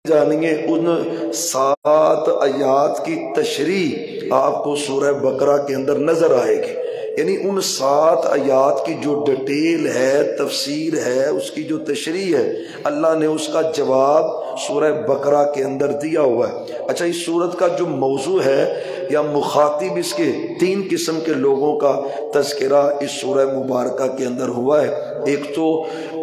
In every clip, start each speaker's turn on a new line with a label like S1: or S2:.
S1: جانیے ان 7 آیات کی تشریح آپ کو سورہ بقرہ کے اندر نظر آئے گی. یعنی ان 7 آیات کی جو ڈیٹیل ہے، تفسیر ہے، اس کی جو تشریح ہے، اللہ نے اس کا جواب سورہ بقرہ کے اندر دیا ہوا ہے. اچھا، اس سورت کا جو موضوع ہے یا مخاطب، اس کے 3 قسم کے لوگوں کا تذکرہ اس سورہ مبارکہ کے اندر ہوا ہے. ایک تو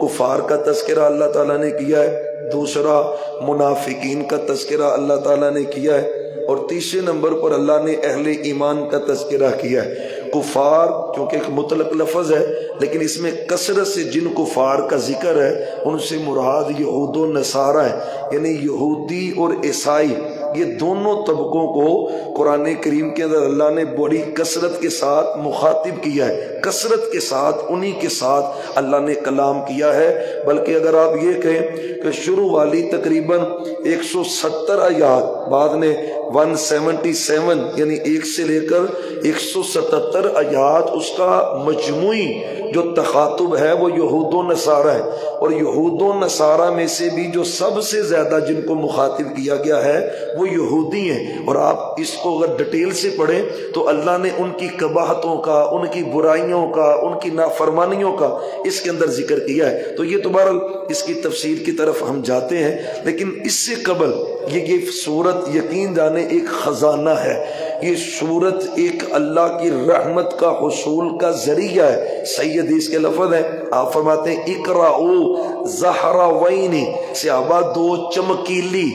S1: کفار کا تذکرہ اللہ تعالیٰ نے کیا ہے، دوسرا منافقین کا تذکرہ اللہ تعالیٰ نے کیا ہے، اور تیسرے نمبر پر اللہ نے اہل ایمان کا تذکرہ کیا ہے. کفار چونکہ ایک مطلق لفظ ہے، لیکن اس میں کثرت سے جن کفار کا ذکر ہے ان سے مراد یہود و نصارہ ہے. یعنی یہودی اور عیسائی، یہ دونوں طبقوں کو قرآن کریم کے اندر اللہ نے بڑی کثرت کے ساتھ مخاطب کیا ہے. کثرت کے ساتھ انہی کے ساتھ اللہ نے کلام کیا ہے. بلکہ اگر آپ یہ کہیں کہ شروع والی تقریباً 170 آیات، بعد نے 177 یعنی 1 سے لے کر 177 آیات، اس کا مجموعی جو تخاطب ہے وہ یہود و نصارہ ہے. اور یہود و نصارہ میں سے بھی جو سب سے زیادہ جن کو مخاطب کیا گیا ہے وہ یہودی ہیں. اور آپ اس کو اگر ڈیٹیل سے پڑھیں تو اللہ نے ان کی قباحتوں کا، ان کی برائیوں کا، ان کی نافرمانیوں کا اس کے اندر ذکر کیا ہے. تو یہ تو بہرحال اس کی تفسیر کی طرف ہم جاتے ہیں، لیکن اس سے قبل یہ سورت یقین جانے ایک خزانہ ہے. یہ سورت ایک اللہ کی رحمت کا حصول کا ذریعہ ہے. صحیح حدیث کے لفظ ہیں، آپ فرماتے ہیں اقرأوا زہراوین، صحابہ 2 چمکیلی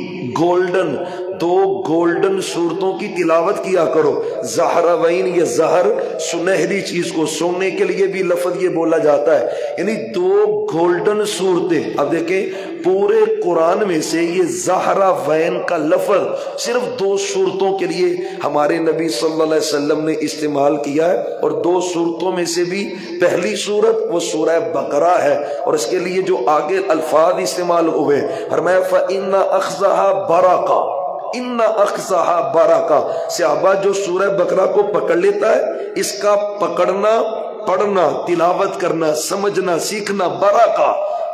S1: دو گولڈن صورتوں کی تلاوت کیا کرو. زہراوین، یہ زہر سنہری چیز کو، سونے کے لیے بھی لفظ یہ بولا جاتا ہے. یعنی 2 گولڈن صورتیں. اب دیکھیں پورے قرآن میں سے یہ زہراوین کا لفظ صرف 2 صورتوں کے لیے ہمارے نبی صلی اللہ علیہ وسلم نے استعمال کیا ہے، اور 2 صورتوں میں سے بھی پہلی صورت وہ سورہ بقرہ ہے. اور اس کے لیے جو آگے الفاظ استعمال ہوئے، فرمایا فَإِنَّ أَخْذَهَا بَرَكَةٌ، ان اخذہا بارکا. صحابہ جو سورہ بقرہ کو پکڑ لیتا ہے، اس کا پکڑنا، پڑھنا، تلاوت کرنا، سمجھنا، سیکھنا، برکہ.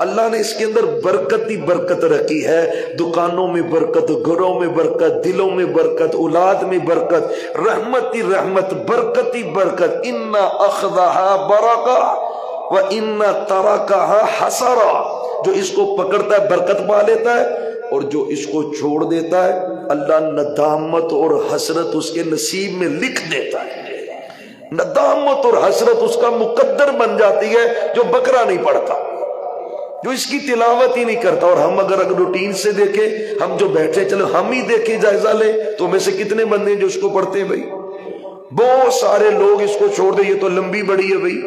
S1: اللہ نے اس کے اندر برکت ہی برکت رکھی ہے. دکانوں میں برکت، گھروں میں برکت، دلوں میں برکت، اولاد میں برکت، رحمت ہی رحمت، برکت ہی برکت. ان اخذہا برکہ وان ترکہا حسرا. جو اس کو پکڑتا ہے برکت پا لیتا ہے، اور جو اس کو چھوڑ دیتا ہے اللہ ندامت اور حسرت اس کے نصیب میں لکھ دیتا ہے. ندامت اور حسرت اس کا مقدر بن جاتی ہے جو بقرہ نہیں پڑھتا، جو اس کی تلاوت ہی نہیں کرتا. اور ہم اگر روٹین سے دیکھیں، ہم جو بیٹھے چلو ہم ہی دیکھیں، جائزہ لیں تو میں سے کتنے بندے ہیں جو اس کو پڑھتے ہیں؟ بھائی بہت سارے لوگ اس کو چھوڑ دیں، یہ تو لمبی بڑی ہے. بھائی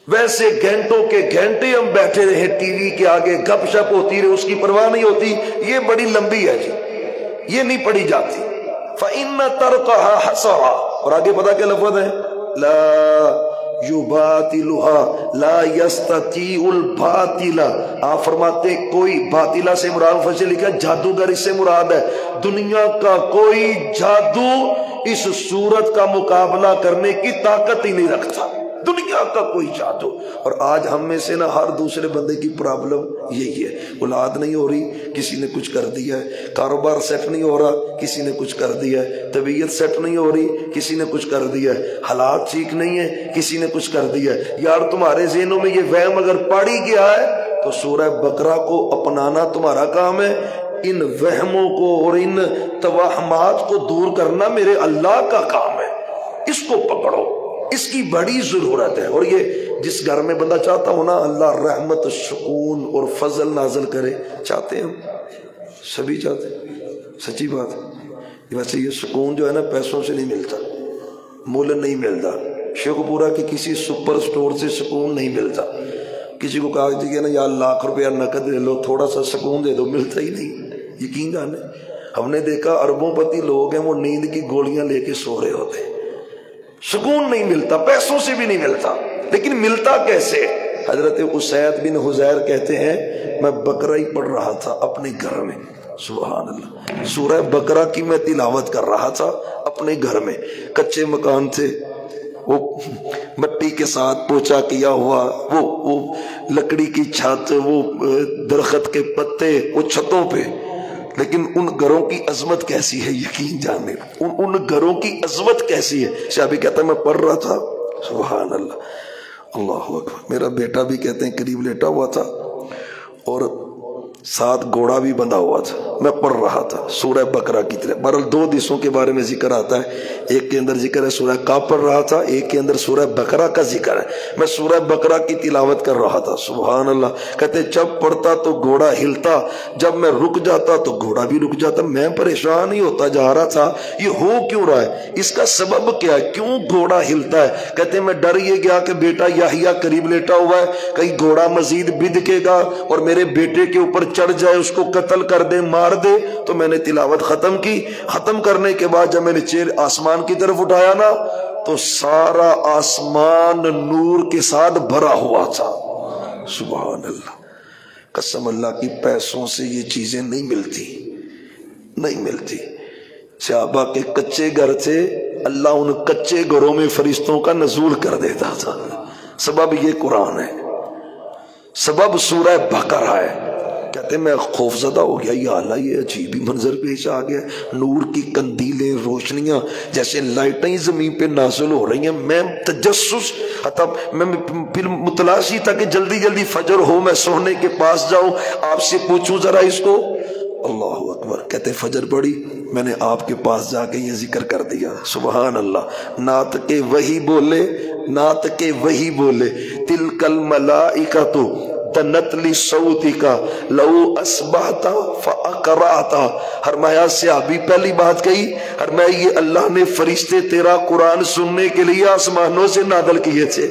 S1: ویسے گھنٹوں کے گھنٹے ہم بیٹھے رہے ٹی وی کے آگے، گپ شپ ہوتی رہے، اس کی پرواہ نہیں ہوتی. یہ بڑی لمبی ہے جی، یہ نہیں پڑھی جاتی. فَإِنَّ تَرْكَهَا حَسَرًا. اور آگے پتا کیا لفظ ہے؟ لا يُبَاطِلُهَا لا يَسْتَطِيعُ الْبَاطِلَ. آپ فرماتے ہیں کوئی باطلہ سے مراد، فصل لکھا جادوگر اس سے مراد ہے. دنیا کا کوئی جادو اس صورت کا مقابلہ کرنے کی طاقت ہی نہیں رکھتا، دنیا کا کوئی جادو. اور آج ہم میں سے نا ہر دوسرے بندے کی پرابلم یہی ہے. اولاد نہیں ہو رہی، کسی نے کچھ کر دیا ہے. کاروبار سیٹ نہیں ہو رہا، کسی نے کچھ کر دیا ہے. طبیعت سیٹ نہیں ہو رہی، کسی نے کچھ کر دیا ہے. حالات ٹھیک نہیں ہے، کسی نے کچھ کر دیا ہے. یار تمہارے ذہنوں میں یہ وہم اگر پڑ ہی گیا ہے تو سورہ بقرہ کو اپنانا تمہارا کام ہے. ان وہموں کو اور ان توہمات کو دور کرنا میرے اللہ کا کام ہے. اس کو پکڑو، اس کی بڑی ضرورت ہے. اور یہ جس گھر میں بندہ چاہتا ہو نا اللہ رحمت، سکون اور فضل نازل کرے، چاہتے ہیں، سبھی چاہتے ہیں، سچی بات ہے. ویسے یہ سکون جو ہے نا پیسوں سے نہیں ملتا، مول نہیں ملتا. شیخ پورا کی کسی سپر سٹور سے سکون نہیں ملتا. کسی کو کہا کہ نا یا لاکھ روپیہ نقد لے لو، تھوڑا سا سکون دے دو، ملتا ہی نہیں. یقین جانے ہم نے دیکھا اربوں پتی لوگ ہیں وہ نیند کی گولیاں لے کے سو رہے ہوتے ہیں. سکون نہیں ملتا، پیسوں سے بھی نہیں ملتا. لیکن ملتا کیسے؟ حضرت اسید بن حضیر کہتے ہیں میں بقرہ ہی پڑھ رہا تھا اپنے گھر میں، سبحان اللہ، سورہ بقرہ کی میں تلاوت کر رہا تھا اپنے گھر میں. کچے مکان تھے، وہ مٹی کے ساتھ پوچھا کیا ہوا، وہ لکڑی کی چھت، وہ درخت کے پتے وہ چھتوں پہ، لیکن ان گھروں کی عظمت کیسی ہے یقین جانے، ان گھروں کی عظمت کیسی ہے۔ شاہی کہتا ہے میں پڑھ رہا تھا، سبحان اللہ، اللہ اکبر، میرا بیٹا بھی کہتے ہیں قریب لیٹا ہوا تھا اور ساتھ گھوڑا بھی بندھا ہوا تھا، میں پڑھ رہا تھا سورہ بقرہ کی طرح۔ بہرحال دو حدیثوں کے بارے میں ذکر آتا ہے، ایک کے اندر ذکر ہے سورہ کاف پڑھ رہا تھا، ایک کے اندر سورہ بقرہ کا ذکر ہے۔ میں سورہ بقرہ کی تلاوت کر رہا تھا، سبحان اللہ، کہتے جب پڑھتا تو گھوڑا ہلتا، جب میں رک جاتا تو گھوڑا بھی رک جاتا۔ میں پریشان ہی ہوتا جا رہا تھا یہ ہو کیوں رہا ہے، اس کا سبب کیا ہے، کیوں گھوڑا ہلتا ہے؟ کہتے میں ڈر یہ گیا کہ بیٹا یحییٰ قریب لیٹا ہوا ہے، کہیں گھوڑا مزید بدکے گا اور میرے بیٹے کے اوپر چڑھ جائے، اس کو قتل کر دے، مار دے۔ تو میں نے تلاوت ختم کی، ختم کرنے کے بعد جب میں نے چہرہ آسمان کی طرف اٹھایا نا تو سارا آسمان نور کے ساتھ بھرا ہوا تھا، سبحان اللہ، قسم اللہ کی، پیسوں سے یہ چیزیں نہیں ملتی۔ صحابہ کے کچے گھر تھے، اللہ ان کچے گھروں میں فرشتوں کا نزول کر دیتا تھا۔ سبب یہ قرآن ہے، سبب سورہ بقرہ ہے۔ کہتے میں خوف زدہ ہو گیا، یا اللہ یہ عجیب ہی منظر پیش آ گیا، نور کی کندیلیں، روشنیاں جیسے لائٹیں زمین پہ نازل ہو رہی ہیں۔ میں تجسس، میں پھر متلاشی تھا کہ جلدی جلدی فجر ہو، میں سونے کے پاس جاؤں، آپ سے پوچھوں ذرا اس کو۔ اللہ اکبر، کہتے فجر پڑی، میں نے آپ کے پاس جا کے یہ ذکر کر دیا، سبحان اللہ، نعت کے وہی بولے تلک الملائکۃ دنت لصوتک لو اصبحت فاقرأت۔ فرمایا صحابی پہلی بات کہی، فرمایا یہ اللہ نے فرشتے تیرا قرآن سننے کے لیے آسمانوں سے نازل کیے تھے،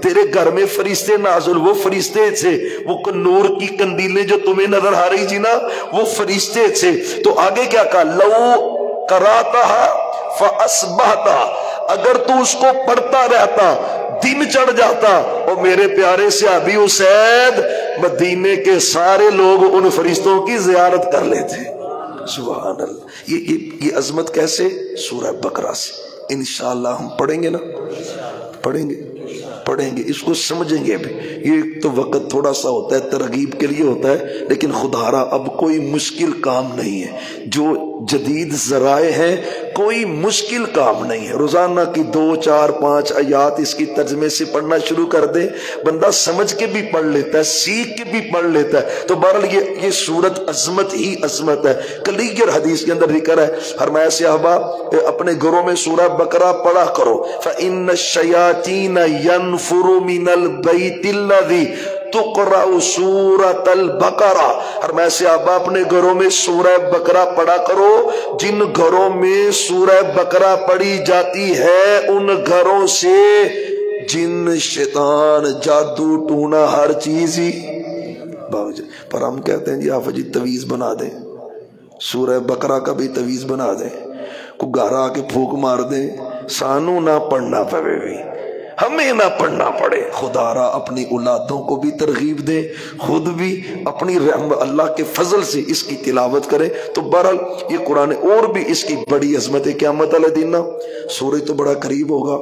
S1: تیرے گھر میں فرشتے نازل، وہ فرشتے تھے، وہ نور کی کندیلیں جو تمہیں نظر آ رہی تھی نا وہ فرشتے تھے۔ تو آگے کیا کہا، لو قرأتھا فاصبحت، اگر تو اس کو پڑھتا رہتا دن چڑھ جاتا، اور میرے پیارے صحابی اسید، مدینے کے سارے لوگ ان فرشتوں کی زیارت کر لیتے، سبحان اللہ۔ یہ عظمت کیسے؟ سورہ بقرہ سے انشاءاللہ ہم پڑھیں گے نا، پڑھیں گے، اس کو سمجھیں گے بھی۔ یہ تو وقت تھوڑا سا ہوتا ہے، ترغیب کے لیے ہوتا ہے، لیکن خدا را اب کوئی مشکل کام نہیں ہے، جو جدید ذرائع ہیں کوئی مشکل کام نہیں ہے۔ روزانہ کی 2 4 5 آیات اس کی ترجمے سے پڑھنا شروع کر دے، بندہ سمجھ کے بھی پڑھ لیتا ہے، سیکھ کے بھی پڑھ لیتا ہے۔ تو بہرحال یہ سورت عظمت ہی عظمت ہے۔ کلیگر حدیث کے اندر ذکر ہے، فرمایا صحابہ اپنے گھروں میں سورہ بقرہ پڑھا کرو، فَإِنَّ الشَّيَاطِينَ يَنْفُرُ مِنَ الْبَيْتِ الَّذِي تقرأ سورۃ البقرہ۔ فرمایا صحابہ اپنے گھروں میں سورہ بقرہ پڑھا کرو، جن گھروں میں سورہ بقرہ پڑھی جاتی ہے ان گھروں سے جن، شیطان، جادو ٹونا ہر چیز ہی پر ہم کہتے ہیں جی آپ جی تویز بنا دیں، سورہ بقرہ کا بھی تویز بنا دیں، کو گھر آ کے پھونک مار دیں، سانو نہ پڑھنا پڑے بھی، ہمیں نہ پڑھنا پڑے۔ خدا را اپنی اولادوں کو بھی ترغیب دے، خود بھی اپنی رحمت اللہ کے فضل سے اس کی تلاوت کرے۔ تو بہرحال یہ قرآن اور بھی اس کی بڑی عظمت ہے۔ قیامت علیہ دن سورج تو بڑا قریب ہوگا،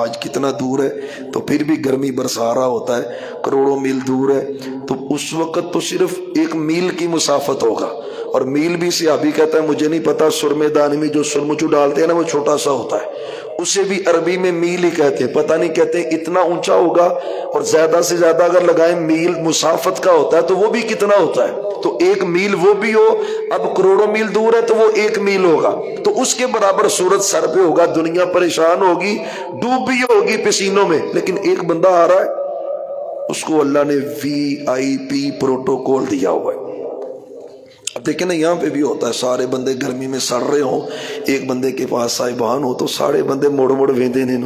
S1: آج کتنا دور ہے، تو پھر بھی گرمی برسا رہا ہوتا ہے، کروڑوں میل دور ہے، تو اس وقت تو صرف 1 میل کی مسافت ہوگا، اور میل بھی صحابی کہتا ہے مجھے نہیں پتا، سرمے دانی میں جو سرمچو ڈالتے ہیں نا وہ چھوٹا سا ہوتا ہے، اسے بھی عربی میں میل ہی کہتے ہیں، پتہ نہیں کہتے ہیں اتنا اونچا ہوگا، اور زیادہ سے زیادہ اگر لگائیں میل مسافت کا ہوتا ہے تو وہ بھی کتنا ہوتا ہے، تو 1 میل وہ بھی ہو، اب کروڑوں میل دور ہے تو وہ 1 میل ہوگا، تو اس کے برابر سورج سر پہ ہوگا، دنیا پریشان ہوگی، ڈوبی ہوگی پسینوں میں، لیکن ایک بندہ آ رہا ہے، اس کو اللہ نے VIP پروٹوکول دیا ہوا ہے۔ اب دیکھیں نا یہاں پہ بھی ہوتا ہے، سارے بندے گرمی میں سڑ رہے ہوں، ایک بندے کے پاس صاحبان ہو تو سارے بندے موڑ موڑ ویندے نے،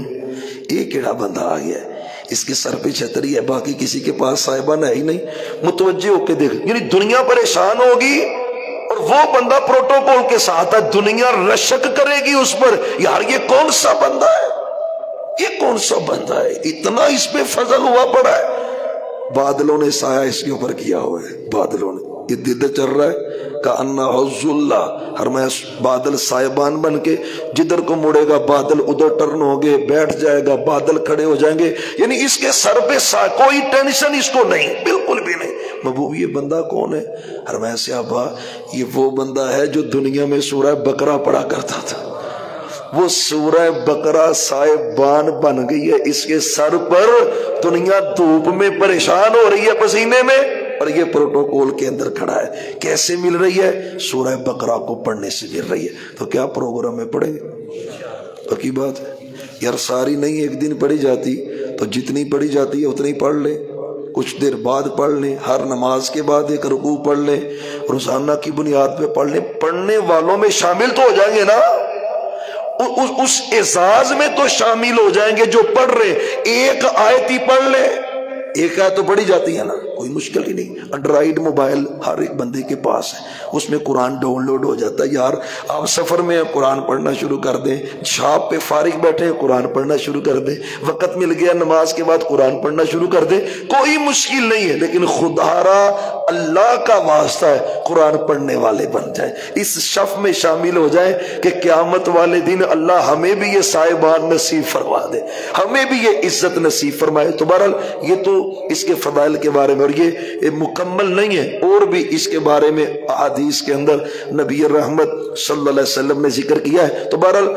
S1: یہ کیڑا بندہ آ گیا ہے، اس کے سر پہ چھتری ہے، باقی کسی کے پاس صاحبان ہے ہی نہیں، متوجہ ہو کے دیکھ، یعنی دنیا پریشان ہوگی اور وہ بندہ پروٹوکول کے ساتھ ہے، دنیا رشک کرے گی اس پر، یار یہ کون سا بندہ ہے، یہ کون سا بندہ ہے، اتنا اس پہ فضل ہوا پڑا ہے، بادلوں نے سایہ اس کے اوپر کیا ہوا ہے، بادلوں نے یہ دل چل رہا ہے کأنہ حظ اللہ، ہر میں بادل سائبان بن کے جدھر کو مڑے گا بادل ادھر ٹرن ہوگے، بیٹھ جائے گا بادل کھڑے ہو جائیں گے، یعنی اس کے سر پہ کوئی ٹینشن اس کو نہیں، بالکل بھی نہیں۔ محبوب یہ بندہ کون ہے؟ ہر سے ابا یہ وہ بندہ ہے جو دنیا میں سورہ بقرہ پڑھا کرتا تھا، وہ سورہ بقرہ سائبان بن گئی ہے اس کے سر پر، دنیا دھوپ میں پریشان ہو رہی ہے پسینے میں، اور یہ پروٹوکول کے اندر کھڑا ہے۔ کیسے مل رہی ہے؟ سورہ بقرہ کو پڑھنے سے مل رہی ہے۔ تو کیا پروگرام میں پڑھیں گے؟ پکی بات ہے یار، ساری نہیں ایک دن پڑھی جاتی تو جتنی پڑھی جاتی ہے اتنی پڑھ لیں، کچھ دیر بعد پڑھ لیں، ہر نماز کے بعد ایک رکوع پڑھ لیں، روزانہ کی بنیاد پہ پڑھ لیں، پڑھنے والوں میں شامل تو ہو جائیں گے نا، اس اعزاز میں تو شامل ہو جائیں گے جو پڑھ رہے۔ ایک آیت ہی پڑھ لیں، ایک آیت تو پڑھی جاتی ہے نا، کوئی مشکل ہی نہیں۔ انڈرائیڈ موبائل ہر ایک بندے کے پاس ہے، اس میں قرآن ڈاؤن لوڈ ہو جاتا ہے۔ یار آپ سفر میں قرآن پڑھنا شروع کر دیں، شاپ پہ فارغ بیٹھے قرآن پڑھنا شروع کر دیں، وقت مل گیا نماز کے بعد قرآن پڑھنا شروع کر دیں، کوئی مشکل نہیں ہے، لیکن خدا را اللہ کا واسطہ ہے قرآن پڑھنے والے بن جائیں، اس صف میں شامل ہو جائیں کہ قیامت والے دن اللہ ہمیں بھی یہ صاحبان نصیب فرما دے، ہمیں بھی یہ عزت نصیب فرمائے۔ تو بہرحال یہ تو اس کے فضائل کے بارے میں، اور یہ مکمل نہیں ہے، اور بھی اس کے بارے میں احادیث کے اندر نبی رحمت صلی اللہ علیہ وسلم نے ذکر کیا ہے۔ تو بہرحال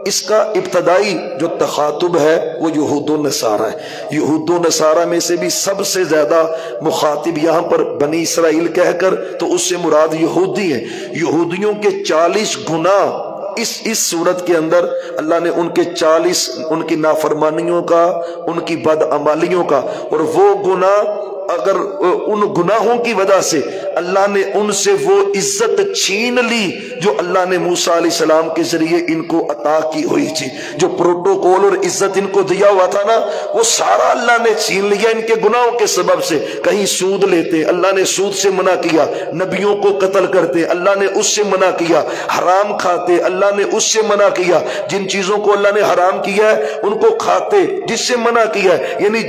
S1: اس کا ابتدائی جو تخاطب ہے وہ یہود و نصارہ ہے۔ یہود و نصارہ میں سے بھی سب سے زیادہ مخاطب یہاں پر بنی اسرائیل کہہ کر تو اس سے مراد یہودی ہیں۔ یہودیوں کے 40 گناہ اس صورت کے اندر اللہ نے ان کے 40 ان کی نافرمانیوں کا، ان کی بدعمالیوں کا، اور وہ گناہ اگر ان گناہوں کی وجہ سے اللہ نے ان سے وہ عزت چھین لی جو اللہ نے موسیٰ علیہ السلام کے ذریعے ان کو عطا کی ہوئی تھی، جو پروٹوکول اور عزت ان کو دیا ہوا تھا نا، وہ سارا اللہ نے چھین لیا ان کے گناہوں کے سبب سے۔ کہیں سود لیتے، اللہ نے سود سے منع کیا، نبیوں کو قتل کرتے، اللہ نے اس سے منع کیا، حرام کھاتے، اللہ نے اس سے منع کیا، جن چیزوں کو اللہ نے حرام کیا ہے ان کو کھاتے جس سے منع کیا ہے، یعنی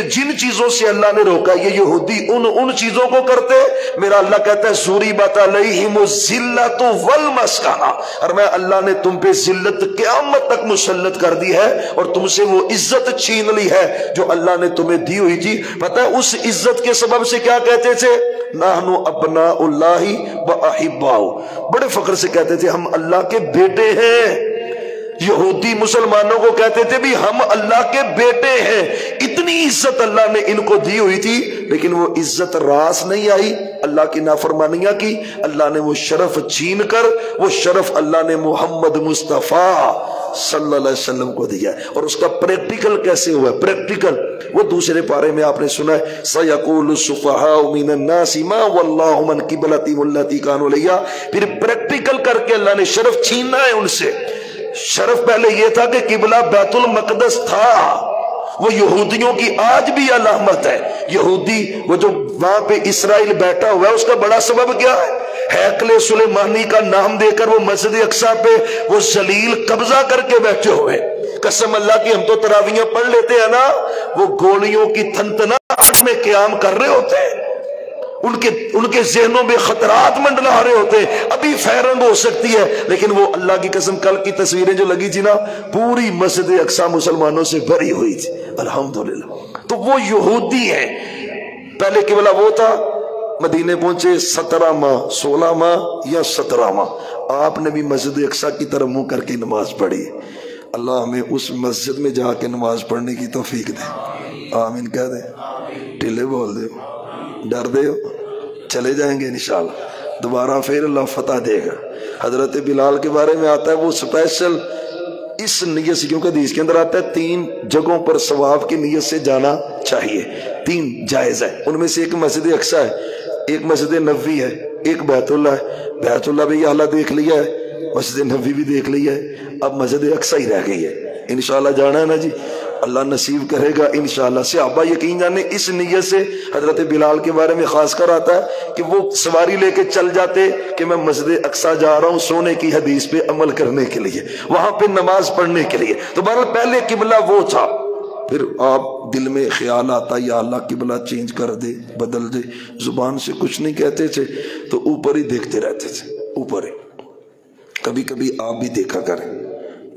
S1: جن چیزوں سے اللہ نے روکا یہ یہودی ان چیزوں کو کرتے۔ میرا اللہ کہتا ہے ضُرِبَتْ عَلَيْهِمُ الذِّلَّةُ وَالْمَسْكَنَةُ، اور میں اللہ نے تم پہ ذلت قیامت تک مسلط کر دی ہے، اور تم سے وہ عزت چھین لی ہے جو اللہ نے تمہیں دی ہوئی تھی۔ پتہ ہے اس عزت کے سبب سے کیا کہتے تھے؟ نحن ابناء اللہ وَأَحِبَّاؤُ، بڑے فخر سے کہتے تھے ہم اللہ کے بیٹے ہیں۔ یہودی مسلمانوں کو کہتے تھے بھی ہم اللہ کے بیٹے ہیں۔ اتنی عزت اللہ نے ان کو دی ہوئی تھی، لیکن وہ عزت راس نہیں آئی، اللہ کی نافرمانیاں کی، اللہ نے وہ شرف چھین کر وہ شرف اللہ نے محمد مصطفیٰ صلی اللہ علیہ وسلم کو دیا ہے۔ اور اس کا پریکٹیکل کیسے ہوا ہے؟ پریکٹیکل وہ دوسرے پارے میں آپ نے سنا ہے، سَيَقُولُ السُّفَهَاءُ مِنَ النَّاسِ مَا وَاللَّهُ مَنْ قِبْلَتِهِمُ الَّتِي كَانُوا عَلَيْهَا، پھر پریکٹیکل کر کے اللہ نے شرف چھیننا ہے ان سے۔ شرف پہلے یہ تھا کہ قبلہ بیت المقدس تھا، وہ یہودیوں کی آج بھی علامت ہے۔ یہودی وہ جو وہاں پہ اسرائیل بیٹھا ہوا ہے اس کا بڑا سبب کیا ہے؟ ہیکل سلیمانی کا نام دے کر وہ مسجد اقصیٰ پہ وہ ذلیل قبضہ کر کے بیٹھے ہوئے۔ قسم اللہ کی ہم تو تراویحیں پڑھ لیتے ہیں نا، وہ گولیوں کی تھنتناہٹ میں قیام کر رہے ہوتے ہیں، ان کے ذہنوں میں خطرات منڈلا رہے ہوتے ہیں، ابھی فیرنگ ہو سکتی ہے، لیکن وہ اللہ کی قسم کل کی تصویریں جو لگی تھی نا، پوری مسجد اقصیٰ مسلمانوں سے بھری ہوئی تھی، الحمدللہ۔ تو وہ یہودی ہیں۔ پہلے قبلہ وہ تھا، مدینے پہنچے 17 ماہ 16 ماہ یا 17 ماہ آپ نے بھی مسجد اقصیٰ کی طرف منہ کر کے نماز پڑھی۔ اللہ ہمیں اس مسجد میں جا کے نماز پڑھنے کی توفیق دے، آمین کہہ دیں، ٹھیلے بول دے، ڈر دے ہو، چلے جائیں گے انشاءاللہ، دوبارہ پھر اللہ فتح دے گا۔ حضرت بلال کے بارے میں آتا ہے وہ سپیشل اس نیت سے، کیونکہ حدیث کے اندر آتا ہے 3 جگہوں پر ثواب کی نیت سے جانا چاہیے، 3 جائز ہے، ان میں سے ایک مسجد اقصیٰ ہے، ایک مسجد نبوی ہے، ایک بیت اللہ ہے۔ بیت اللہ بھی اعلیٰ دیکھ لیا ہے، مسجد نبوی بھی دیکھ لیا ہے، اب مسجد اقصیٰ ہی رہ گئی ہے، انشاءاللہ جانا ہے نا جی، اللہ نصیب کرے گا انشاءاللہ۔ صحابہ یقین جانے اس نیت سے حضرت بلال کے بارے میں خاص کر آتا ہے کہ وہ سواری لے کے چل جاتے کہ میں مسجد اقصیٰ جا رہا ہوں سونے کی حدیث پہ عمل کرنے کے لیے، وہاں پہ نماز پڑھنے کے لیے۔ تو بہرحال پہلے قبلہ وہ تھا، پھر آپ دل میں خیال آتا یا اللہ قبلہ چینج کر دے بدل دے، زبان سے کچھ نہیں کہتے تھے تو اوپر ہی دیکھتے رہتے تھے، اوپر ہی۔ کبھی کبھی آپ بھی دیکھا کریں،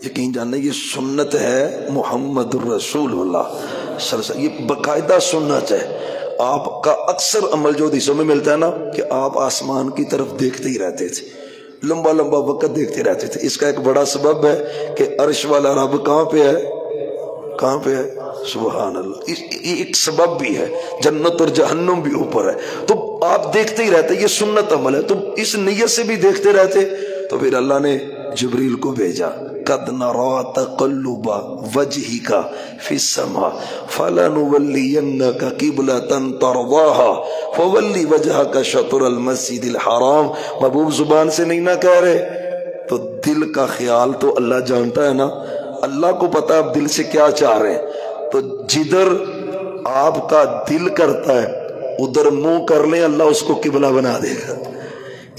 S1: یقین جانیں یہ سنت ہے محمد الرسول اللہ صلی اللہ علیہ وسلم، یہ باقاعدہ سنت ہے۔ آپ کا اکثر عمل جو حدیثوں میں ملتا ہے نا کہ آپ آسمان کی طرف دیکھتے ہی رہتے تھے، لمبا لمبا وقت دیکھتے رہتے تھے۔ اس کا ایک بڑا سبب ہے کہ عرش والا رب کہاں پہ ہے؟ کہاں پہ ہے؟ سبحان اللہ، یہ ایک سبب بھی ہے، جنت اور جہنم بھی اوپر ہے، تو آپ دیکھتے ہی رہتے، یہ سنت عمل ہے۔ تو اس نیت سے بھی دیکھتے رہتے، تو پھر اللہ نے جبریل کو بھیجا، قد نرى تقلب وجهك في السماء فلنولينك قبلة ترضاها فول وجهك شطر المسجد الحرام۔ محبوب زبان سے نہیں نہ کہہ رہے، تو دل کا خیال تو اللہ جانتا ہے نا، اللہ کو پتا آپ دل سے کیا چاہ رہے ہیں، تو جدھر آپ کا دل کرتا ہے ادھر منہ کر لیں، اللہ اس کو قبلہ بنا دے گا۔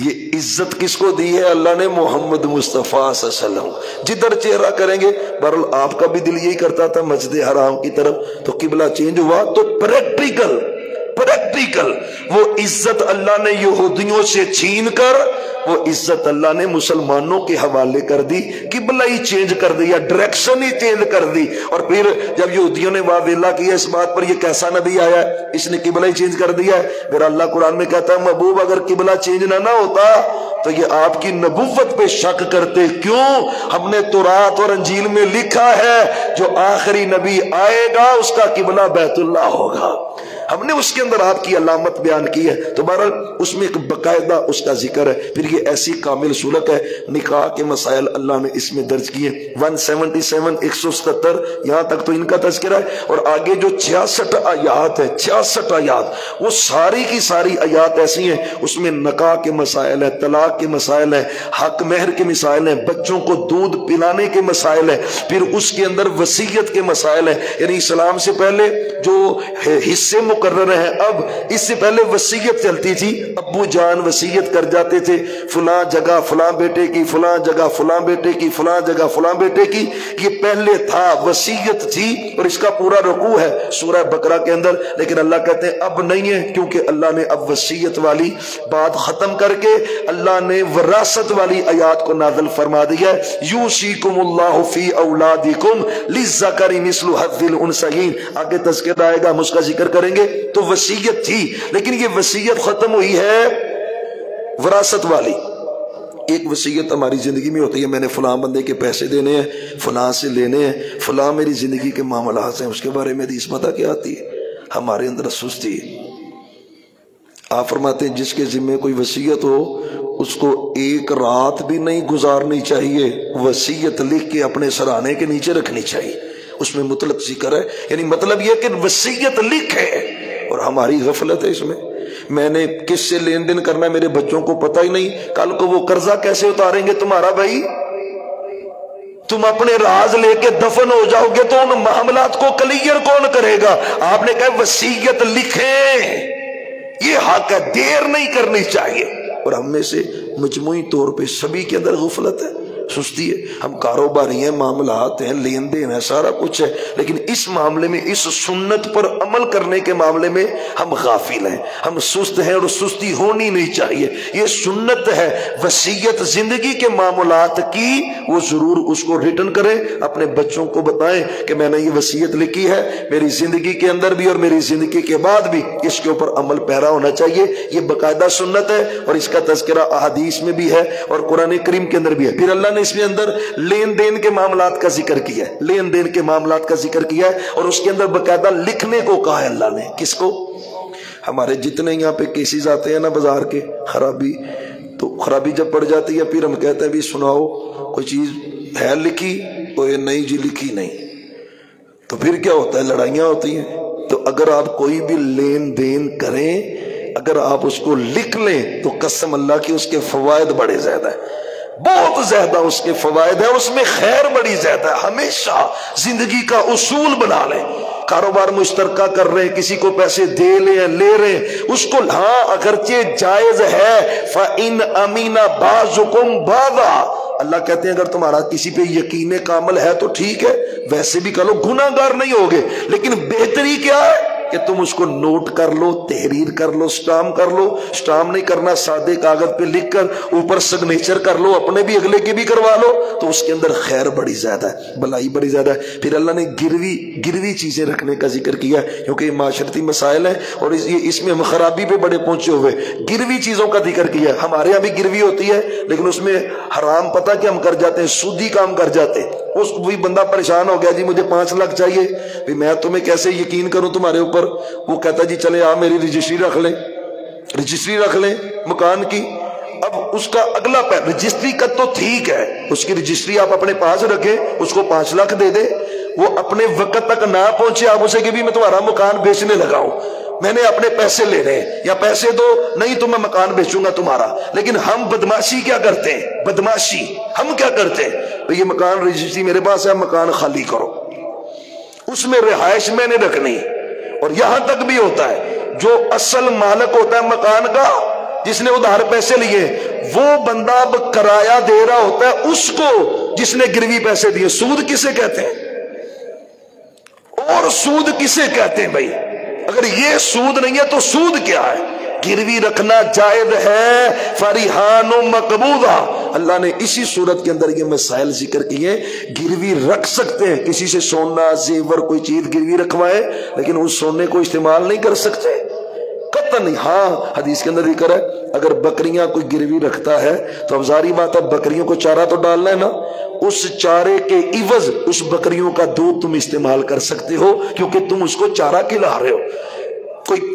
S1: یہ عزت کس کو دی ہے؟ اللہ نے محمد مصطفیٰ صلی اللہ علیہ وسلم، جدھر چہرہ کریں گے۔ بہرحال آپ کا بھی دل یہی کرتا تھا مسجد حرام کی طرف، تو قبلہ چینج ہوا، تو پریکٹیکل وہ عزت اللہ نے یہودیوں سے چھین کر وہ عزت اللہ نے مسلمانوں کے حوالے کر دی، قبلہ ہی چینج کر دیا، ڈائریکشن ہی چینج کر دی۔ اور پھر جب یہودیوں نے واویلا کیا اس بات پر، یہ کیسا نبی آیا ہے، اس نے قبلہ ہی چینج کر دیا ہے، پھر اللہ قرآن میں کہتا ہے محبوب اگر قبلہ چینج نہ ہوتا تو یہ آپ کی نبوت پہ شک کرتے۔ کیوں؟ ہم نے تورات اور انجیل میں لکھا ہے جو آخری نبی آئے گا اس کا قبلہ بیت اللہ ہوگا، ہم نے اس کے اندر آپ کی علامت بیان کی ہے۔ تو بہرحال اس میں ایک باقاعدہ اس کا ذکر ہے۔ پھر یہ ایسی کامل صورت ہے، نکاح کے مسائل اللہ نے اس میں درج کیے، 177 177 یہاں تک تو ان کا تذکرہ ہے، اور آگے جو 66 آیات ہے، 66 آیات، وہ ساری کی ساری آیات ایسی ہیں، اس میں نکاح کے مسائل ہے، طلاق کے مسائل ہے، حق مہر کے مسائل ہیں، بچوں کو دودھ پلانے کے مسائل ہے، پھر اس کے اندر وصیت کے مسائل ہیں، یعنی اسلام سے پہلے جو حصے مقرر ہیں، اب اس سے پہلے وصیت چلتی تھی، ابو جان وصیت کر جاتے تھے فلاں جگہ فلاں بیٹے کی، فلاں جگہ فلاں بیٹے کی، فلاں جگہ فلاں بیٹے کی، یہ پہلے تھا، وصیت تھی، اور اس کا پورا رکوع ہے سورہ بقرہ کے اندر۔ لیکن اللہ کہتے ہیں اب نہیں ہے، کیونکہ اللہ نے اب وصیت والی بات ختم کر کے اللہ نے وراثت والی آیات کو نازل فرما دیا ہے، یوصیکم اللہ فی اولادکم للذکر مثل حظ الانثیین۔ آگے تذکرہ آئے گا، ہم اس کا ذکر کریں گے۔ تو وصیت تھی، لیکن یہ وصیت ختم ہوئی ہے وراثت والی۔ ایک وصیت ہماری زندگی میں ہوتی ہے، میں نے فلاں بندے کے پیسے دینے ہیں، فلاں سے لینے ہیں، فلاں میری زندگی کے معاملات ہیں، اس کے بارے میں حدیث بتا کے آتی ہے، ہمارے اندر سستی ہے۔ آپ فرماتے ہیں جس کے ذمہ کوئی وصیت ہو اس کو ایک رات بھی نہیں گزارنی چاہیے، وصیت لکھ کے اپنے سرانے کے نیچے رکھنی چاہیے، اس میں مطلق ذکر ہے، یعنی مطلب یہ کہ وصیت لکھے، اور ہماری غفلت ہے اس میں نے کس سے لین دین کرنا ہے میرے بچوں کو پتہ ہی نہیں، کل کو وہ قرضہ کیسے اتاریں گے تمہارا بھائی، تم اپنے راز لے کے دفن ہو جاؤ گے تو ان معاملات کو کلیئر کون کرے گا؟ آپ نے کہا وصیت لکھیں، یہ حق ہے، دیر نہیں کرنی چاہیے۔ اور ہم میں سے مجموعی طور پہ سبھی کے اندر غفلت ہے، سستی ہے، ہم کاروباری ہیں، معاملات ہیں، لین دین ہے، سارا کچھ ہے، لیکن اس معاملے میں، اس سنت پر عمل کرنے کے معاملے میں ہم غافل ہیں، ہم سست ہیں، اور سستی ہونی نہیں چاہیے۔ یہ سنت ہے، وصیت زندگی کے معاملات کی وہ ضرور اس کو ریٹن کریں، اپنے بچوں کو بتائیں کہ میں نے یہ وصیت لکھی ہے، میری زندگی کے اندر بھی اور میری زندگی کے بعد بھی اس کے اوپر عمل پیرا ہونا چاہیے۔ یہ باقاعدہ سنت ہے، اور اس کا تذکرہ احادیث میں بھی ہے اور قرآن کریم کے اندر بھی ہے۔ پھر اللہ نے اس میں اندر لین دین کے معاملات کا ذکر کیا ہے، لین دین کے معاملات کا ذکر کیا ہے، اور اس کے اندر باقاعدہ لکھنے کو کہا ہے اللہ نے۔ کس کو؟ ہمارے جتنے یہاں پہ کیسز آتے ہیں نا بازار کے، خرابی، تو خرابی جب پڑ جاتی ہے پھر ہم کہتے ہیں بھی سناؤ کوئی چیز ہے لکھی، تو یہ نہیں جی لکھی نہیں، تو پھر کیا ہوتا ہے؟ لڑائیاں ہوتی ہیں۔ تو اگر آپ کوئی بھی لین دین کریں، اگر آپ اس کو لکھ لیں تو قسم اللہ کی اس کے فوائد بڑے زیادہ ہیں، بہت زیادہ اس کے فوائد ہیں، اس میں خیر بڑی زیادہ ہے۔ ہمیشہ زندگی کا اصول بنا لیں، کاروبار مشترکہ کر رہے ہیں، کسی کو پیسے دے لے رہے ہیں، اس کو ہاں اگرچہ جائز ہے، فَإِنْ أَمِنَ بَعْضُكُمْ بَعْضًا، اللہ کہتے ہیں اگر تمہارا کسی پہ یقین کامل ہے تو ٹھیک ہے، ویسے بھی کرو، گناہ گار نہیں ہوگے، لیکن بہتری کیا ہے کہ تم اس کو نوٹ کر لو، تحریر کر لو، سٹامپ کر لو۔ سٹامپ نہیں کرنا، سادے کاغذ پہ لکھ کر اوپر سگنیچر کر لو، اپنے بھی اگلے کے بھی کروا لو، تو اس کے اندر خیر بڑی زیادہ ہے، بھلائی بڑی زیادہ ہے۔ پھر اللہ نے گروی چیزیں رکھنے کا ذکر کیا کیونکہ یہ معاشرتی مسائل ہیں اور اس میں ہم خرابی پہ بڑے پہنچے ہوئے، گروی چیزوں کا ذکر کیا۔ ہمارے یہاں بھی گروی ہوتی ہے لیکن اس میں حرام پتہ کہ ہم کر جاتے ہیں، سودی کام کر جاتے ہیں۔ وہی بندہ پریشان ہو گیا، جی مجھے 5 لاکھ چاہیے، بھی میں تمہیں کیسے یقین کروں تمہارے اوپر؟ وہ کہتا جی چلے آپ میری رجسٹری رکھ لیں مکان کی۔ اب اس کا اگلا رجسٹری کا تو ٹھیک ہے، اس کی رجسٹری آپ اپنے پاس رکھیں، اس کو 5 لاکھ دے دیں، وہ اپنے وقت تک نہ پہنچے، آپ اسے کہ بھی میں تمہارا مکان بیچنے لگا ہوں، میں نے اپنے پیسے لینے ہیں، یا پیسے دو نہیں تو میں مکان بیچوں گا تمہارا۔ لیکن ہم بدماشی کیا کرتے ہیں؟ بدماشی ہم کیا کرتے ہیں؟ یہ مکان رجسٹری میرے پاس ہے، مکان خالی کرو، اس میں رہائش میں نے رکھنی۔ اور یہاں تک بھی ہوتا ہے جو اصل مالک ہوتا ہے مکان کا، جس نے ادھار پیسے لیے، وہ بندہ اب کرایہ دے رہا ہوتا ہے اس کو جس نے گروی پیسے دیے۔ سود کسے کہتے ہیں؟ اور سود کسے کہتے ہیں بھائی؟ اگر یہ سود نہیں ہے تو سود کیا ہے؟ گروی رکھنا جائز ہے، فریحان و مقبوضہ۔ اللہ نے اسی صورت کے اندر یہ مسائل ذکر کیے۔ گروی رکھ سکتے ہیں، کسی سے سونا زیور کوئی چیز گروی رکھوائے، لیکن اس سونے کو استعمال نہیں کر سکتے، قطعا نہیں۔ ہاں حدیث کے اندر ذکر ہے اگر بکریاں کوئی گروی رکھتا ہے تو اب ظاہری بات ہے بکریوں کو چارہ تو ڈالنا ہے نا، اس چارے کے عوض اس بکریوں کا دودھ تم استعمال کر سکتے ہو، کیونکہ تم اس کو چارہ کھلا رہے ہو۔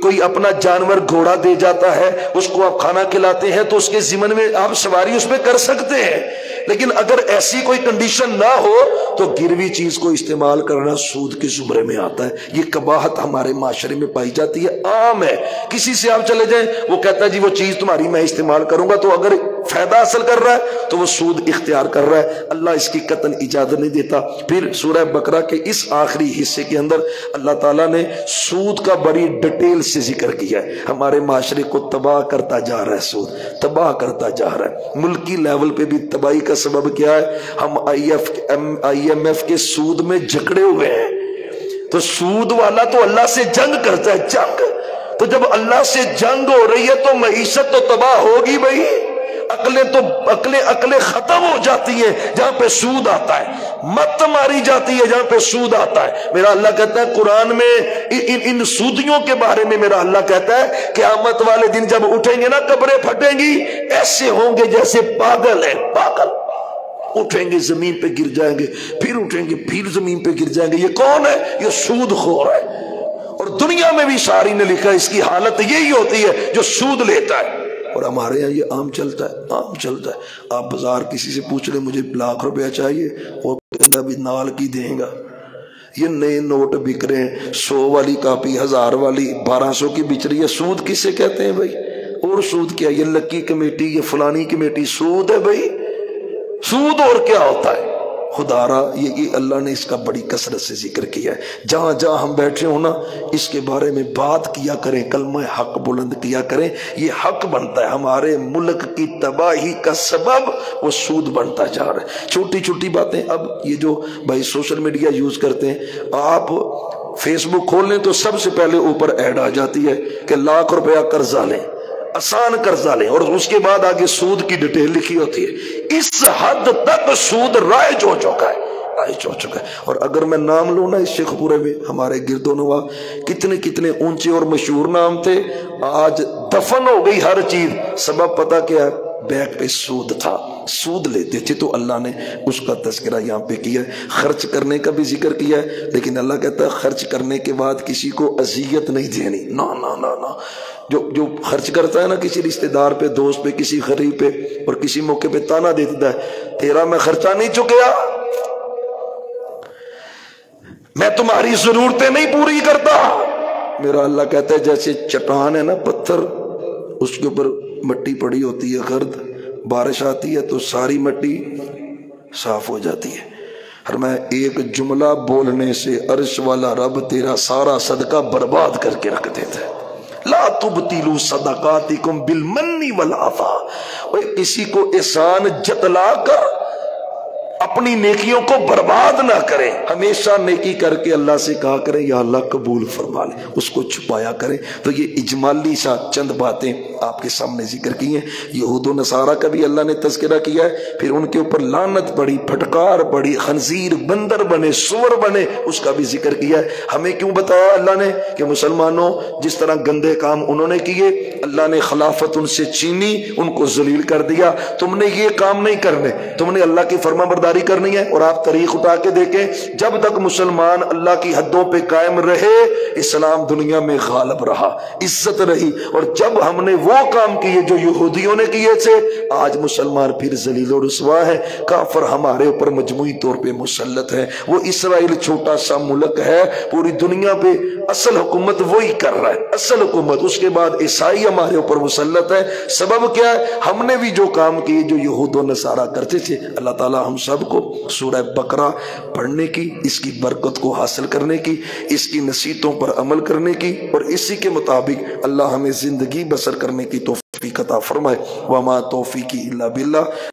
S1: کوئی اپنا جانور گھوڑا دے جاتا ہے، اس کو آپ کھانا کھلاتے ہیں تو اس کے ضمن میں آپ سواری اس پہ کر سکتے ہیں۔ لیکن اگر ایسی کوئی کنڈیشن نہ ہو تو گروی چیز کو استعمال کرنا سود کے زمرے میں آتا ہے۔ یہ قباحت ہمارے معاشرے میں پائی جاتی ہے، عام ہے۔ کسی سے آپ چلے جائیں، وہ کہتا ہے جی وہ چیز تمہاری میں استعمال کروں گا، تو اگر فائدہ حاصل کر رہا ہے تو وہ سود اختیار کر رہا ہے، اللہ اس کی قطعاً اجازت نہیں دیتا۔ پھر سورہ بقرہ کے اس آخری حصے کے اندر اللہ تعالیٰ نے سود کا بڑی ڈیٹیل سے ذکر کیا ہے۔ ہمارے معاشرے کو تباہ کرتا جا رہا ہے، سود تباہ کرتا جا رہا ہے۔ ملکی لیول پہ بھی تباہی کا سبب کیا ہے؟ ہم آئی ایم ایف کے سود میں جکڑے ہوئے ہیں۔ تو سود والا تو اللہ سے جنگ کرتا ہے، جنگ۔ تو جب اللہ سے جنگ ہو رہی ہے تو معیشت تو تباہ ہوگی بھائی، عقلیں ختم ہو جاتی ہیں جہاں پہ سود آتا ہے، مت ماری جاتی ہے جہاں پہ سود آتا ہے۔ میرا اللہ کہتا ہے قرآن میں ان سودیوں کے بارے میں، میرا اللہ کہتا ہے قیامت والے دن جب اٹھیں گے نا، قبریں پھٹیں گی، ایسے ہوں گے جیسے پاگل ہیں، پاگل اٹھیں گے زمین پہ گر جائیں گے، پھر اٹھیں گے پھر زمین پہ گر جائیں گے۔ یہ کون ہے؟ یہ سود خور ہے۔ اور دنیا میں بھی شاعری نے لکھا اس کی حالت یہی ہوتی ہے جو سود لیتا ہے۔ اور ہمارے یہاں یہ عام چلتا ہے، عام چلتا ہے۔ آپ بازار کسی سے پوچھ لیں مجھے ₹1,00,000 چاہیے، وہ ابھی نال کی دیں گا۔ یہ نئے نوٹ بک رہے ہیں، 100 والی کاپی 1000 والی 1200 کی بچ رہی ہے۔ سود کسے کہتے ہیں بھائی؟ اور سود کیا؟ یہ لکی کمیٹی، یہ فلانی کمیٹی، سود ہے بھائی، سود اور کیا ہوتا ہے؟ خدا را یہ اللہ نے اس کا بڑی کثرت سے ذکر کیا ہے۔ جہاں جہاں ہم بیٹھے ہوں نا، اس کے بارے میں بات کیا کریں، کلمہ حق بلند کیا کریں۔ یہ حق بنتا ہے، ہمارے ملک کی تباہی کا سبب وہ سود بنتا جا رہا ہے۔ چھوٹی چھوٹی باتیں، اب یہ جو بھائی سوشل میڈیا یوز کرتے ہیں، آپ فیس بک کھول لیں تو سب سے پہلے اوپر ایڈ آ جاتی ہے کہ ₹1,00,000 قرضہ لیں، آسان قرضہ لیں، اور اس کے بعد آگے سود کی ڈیٹیل لکھی ہوتی ہے۔ اس حد تک سود رائج ہو چکا ہے، رائج ہو چکا ہے۔ اور اگر میں نام لوں نا اس شیخ پورے میں، ہمارے گرد و نواح کتنے کتنے اونچے اور مشہور نام تھے، آج دفن ہو گئی ہر چیز۔ سبب پتہ کیا ہے؟ بیک پہ سود تھا، سود لیتے تھے۔ تو اللہ نے اس کا تذکرہ یہاں پہ کیا ہے۔ خرچ کرنے کا بھی ذکر کیا ہے، لیکن اللہ کہتا ہے خرچ کرنے کے بعد کسی کو اذیت نہیں دینی۔ نا نا نا نا، جو خرچ کرتا ہے نا کسی رشتہ دار پہ، دوست پہ، کسی غریب پہ، اور کسی موقع پہ تانا دیتا ہے، تیرا میں خرچہ نہیں چکیا، میں تمہاری ضرورتیں نہیں پوری کرتا۔ میرا اللہ کہتا ہے جیسے چٹان ہے نا، پتھر، اس کے اوپر مٹی پڑی ہوتی ہے گرد، بارش آتی ہے تو ساری مٹی صاف ہو جاتی ہے۔ فرمایا ایک جملہ بولنے سے عرش والا رب تیرا سارا صدقہ برباد کر کے رکھ دیتا ہے۔ لا تبطلوا صدقاتکم بالمن والعطا۔ کسی کو احسان جتلا کر اپنی نیکیوں کو برباد نہ کریں، ہمیشہ نیکی کر کے اللہ سے کہا کریں یا اللہ قبول فرما لے، اس کو چھپایا کریں۔ تو یہ اجمالی سا چند باتیں آپ کے سامنے ذکر کی ہیں۔ یہود و نصارہ کا بھی اللہ نے تذکرہ کیا ہے، پھر ان کے اوپر لعنت پڑی، پھٹکار پڑی، خنزیر بندر بنے، سور بنے، اس کا بھی ذکر کیا ہے۔ ہمیں کیوں بتایا اللہ نے کہ مسلمانوں جس طرح گندے کام انہوں نے کیے، اللہ نے خلافت ان سے چینی، ان کو ذلیل کر دیا، تم نے یہ کام نہیں کرنے، تم نے اللہ کی فرما برداری کرنی ہے۔ اور آپ طریق اٹھا کے دیکھیں، جب تک مسلمان اللہ کی حدوں پہ قائم رہے، اسلام دنیا میں غالب رہا، عزت رہی۔ اور جب ہم نے وہ کام کیے جو یہودیوں نے کیے تھے، آج مسلمان پھر ذلیل و رسوا ہے، کافر ہمارے اوپر مجموعی طور پہ مسلط ہے۔ وہ اسرائیل چھوٹا سا ملک ہے، پوری دنیا پہ اصل حکومت وہی کر رہا ہے، اصل حکومت۔ اس کے بعد عیسائی ہمارے اوپر مسلط ہے۔ سبب کیا ہے؟ ہم نے بھی جو کام کیے جو یہود و نصارہ کرتے تھے۔ اللہ تعالی ہم سب کو سورہ بقرہ پڑھنے کی، اس کی برکت کو حاصل کرنے کی، اس کی نصیحتوں پر عمل کرنے کی، اور اسی کے مطابق اللہ ہمیں زندگی بسر کرنے کی توفیق عطا فرمائے۔ وما توفیقی الا باللہ۔